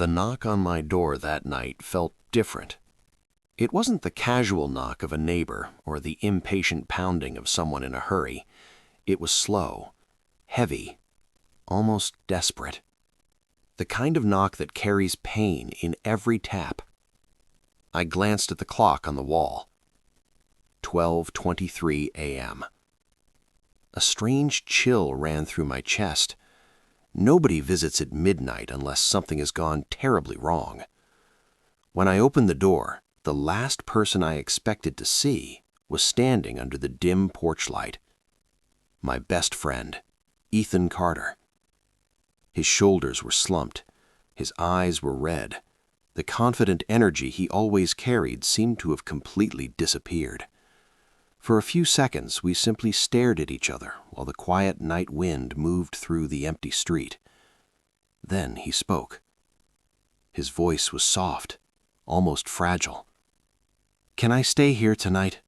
The knock on my door that night felt different. It wasn't the casual knock of a neighbor or the impatient pounding of someone in a hurry. It was slow, heavy, almost desperate. The kind of knock that carries pain in every tap. I glanced at the clock on the wall. 12:23 a.m. A strange chill ran through my chest. Nobody visits at midnight unless something has gone terribly wrong. When I opened the door, the last person I expected to see was standing under the dim porch light. My best friend, Ethan Carter. His shoulders were slumped. His eyes were red. The confident energy he always carried seemed to have completely disappeared. For a few seconds, we simply stared at each other while the quiet night wind moved through the empty street. Then he spoke. His voice was soft, almost fragile. "Can I stay here tonight?"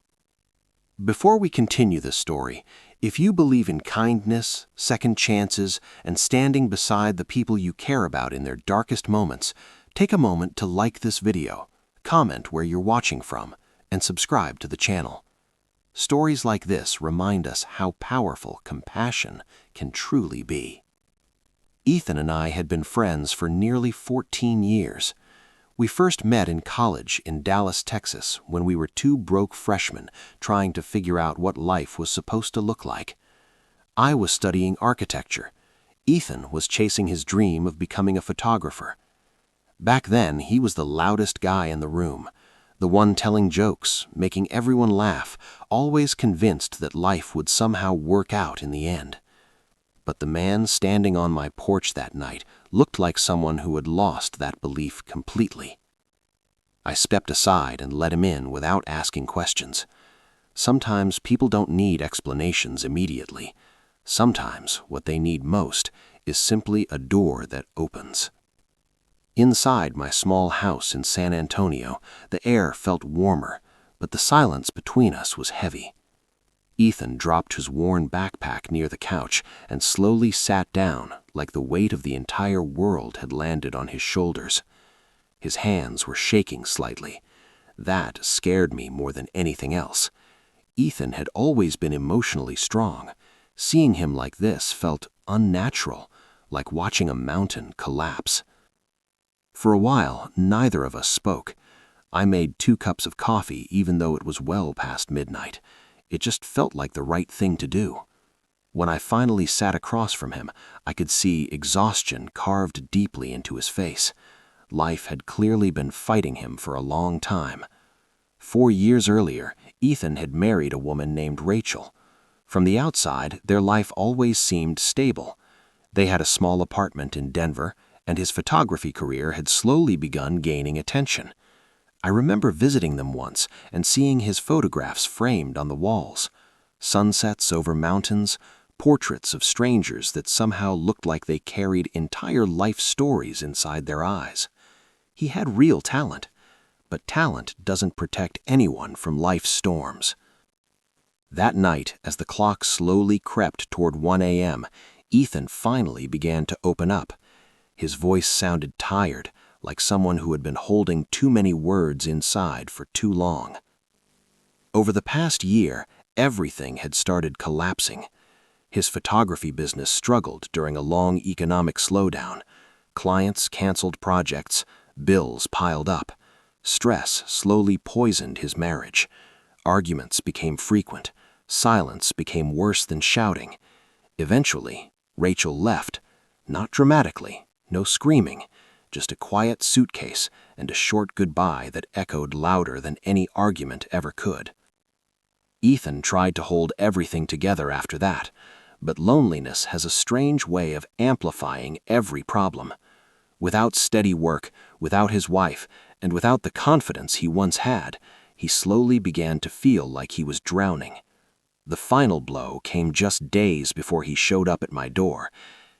Before we continue this story, if you believe in kindness, second chances, and standing beside the people you care about in their darkest moments, take a moment to like this video, comment where you're watching from, and subscribe to the channel. Stories like this remind us how powerful compassion can truly be. Ethan and I had been friends for nearly 14 years. We first met in college in Dallas, Texas, when we were two broke freshmen trying to figure out what life was supposed to look like. I was studying architecture. Ethan was chasing his dream of becoming a photographer. Back then, he was the loudest guy in the room, the one telling jokes, making everyone laugh, always convinced that life would somehow work out in the end. But the man standing on my porch that night looked like someone who had lost that belief completely. I stepped aside and let him in without asking questions. Sometimes people don't need explanations immediately. Sometimes what they need most is simply a door that opens. Inside my small house in San Antonio, the air felt warmer, but the silence between us was heavy. Ethan dropped his worn backpack near the couch and slowly sat down like the weight of the entire world had landed on his shoulders. His hands were shaking slightly. That scared me more than anything else. Ethan had always been emotionally strong. Seeing him like this felt unnatural, like watching a mountain collapse. For a while, neither of us spoke. I made 2 cups of coffee even though it was well past midnight. It just felt like the right thing to do. When I finally sat across from him, I could see exhaustion carved deeply into his face. Life had clearly been fighting him for a long time. 4 years earlier, Ethan had married a woman named Rachel. From the outside, their life always seemed stable. They had a small apartment in Denver, and his photography career had slowly begun gaining attention. I remember visiting them once and seeing his photographs framed on the walls. Sunsets over mountains, portraits of strangers that somehow looked like they carried entire life stories inside their eyes. He had real talent, but talent doesn't protect anyone from life's storms. That night, as the clock slowly crept toward 1 a.m., Ethan finally began to open up. His voice sounded tired, like someone who had been holding too many words inside for too long. Over the past year, everything had started collapsing. His photography business struggled during a long economic slowdown. Clients canceled projects, bills piled up. Stress slowly poisoned his marriage. Arguments became frequent. Silence became worse than shouting. Eventually, Rachel left, not dramatically. No screaming, just a quiet suitcase and a short goodbye that echoed louder than any argument ever could. Ethan tried to hold everything together after that, but loneliness has a strange way of amplifying every problem. Without steady work, without his wife, and without the confidence he once had, he slowly began to feel like he was drowning. The final blow came just days before he showed up at my door.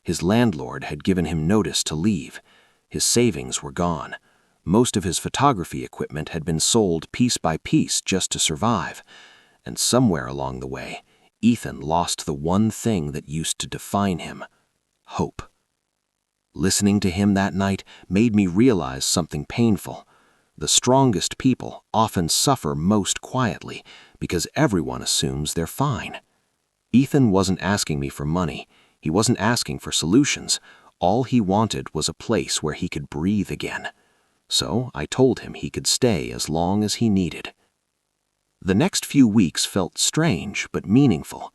His landlord had given him notice to leave. His savings were gone. Most of his photography equipment had been sold piece by piece just to survive. And somewhere along the way, Ethan lost the one thing that used to define him: hope. Listening to him that night made me realize something painful. The strongest people often suffer most quietly because everyone assumes they're fine. Ethan wasn't asking me for money. He wasn't asking for solutions. All he wanted was a place where he could breathe again. So I told him he could stay as long as he needed. The next few weeks felt strange but meaningful.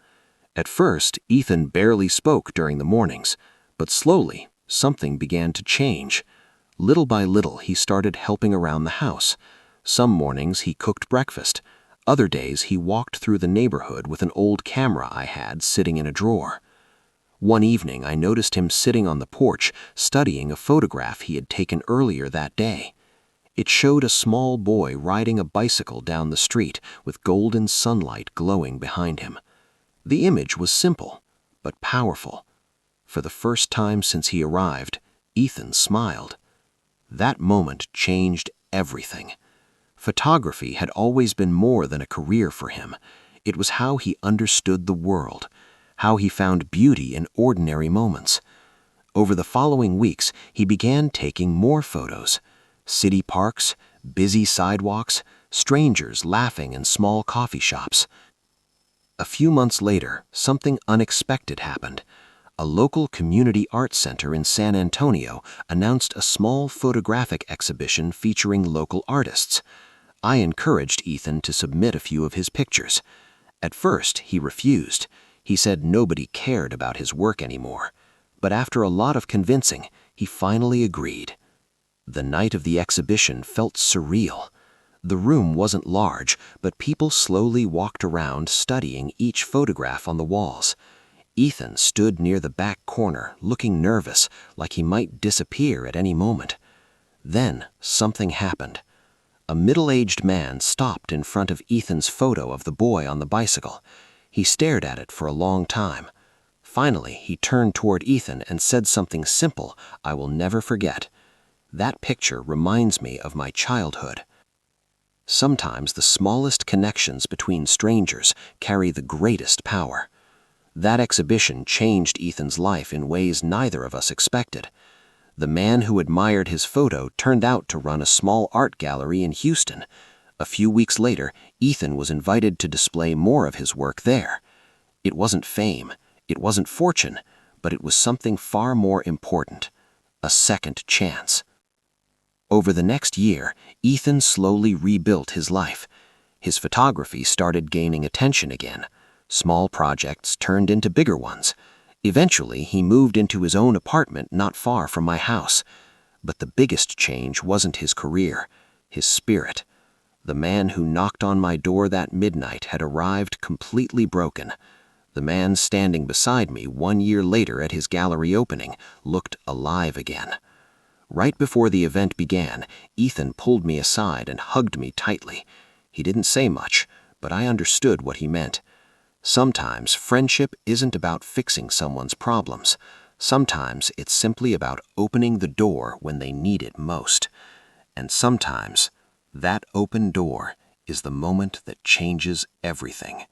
At first, Ethan barely spoke during the mornings, but slowly, something began to change. Little by little, he started helping around the house. Some mornings he cooked breakfast. Other days he walked through the neighborhood with an old camera I had sitting in a drawer. One evening I noticed him sitting on the porch studying a photograph he had taken earlier that day. It showed a small boy riding a bicycle down the street with golden sunlight glowing behind him. The image was simple, but powerful. For the first time since he arrived, Ethan smiled. That moment changed everything. Photography had always been more than a career for him. It was how he understood the world, how he found beauty in ordinary moments. Over the following weeks, he began taking more photos. City parks, busy sidewalks, strangers laughing in small coffee shops. A few months later, something unexpected happened. A local community art center in San Antonio announced a small photographic exhibition featuring local artists. I encouraged Ethan to submit a few of his pictures. At first, he refused. He said nobody cared about his work anymore. But after a lot of convincing, he finally agreed. The night of the exhibition felt surreal. The room wasn't large, but people slowly walked around studying each photograph on the walls. Ethan stood near the back corner, looking nervous, like he might disappear at any moment. Then something happened. A middle-aged man stopped in front of Ethan's photo of the boy on the bicycle. He stared at it for a long time. Finally, he turned toward Ethan and said something simple I will never forget. "That picture reminds me of my childhood." Sometimes the smallest connections between strangers carry the greatest power. That exhibition changed Ethan's life in ways neither of us expected. The man who admired his photo turned out to run a small art gallery in Houston. A few weeks later, Ethan was invited to display more of his work there. It wasn't fame, it wasn't fortune, but it was something far more important: a second chance. Over the next year, Ethan slowly rebuilt his life. His photography started gaining attention again. Small projects turned into bigger ones. Eventually, he moved into his own apartment not far from my house. But the biggest change wasn't his career, his spirit. The man who knocked on my door that midnight had arrived completely broken. The man standing beside me 1 year later at his gallery opening looked alive again. Right before the event began, Ethan pulled me aside and hugged me tightly. He didn't say much, but I understood what he meant. Sometimes friendship isn't about fixing someone's problems. Sometimes it's simply about opening the door when they need it most. And sometimes that open door is the moment that changes everything.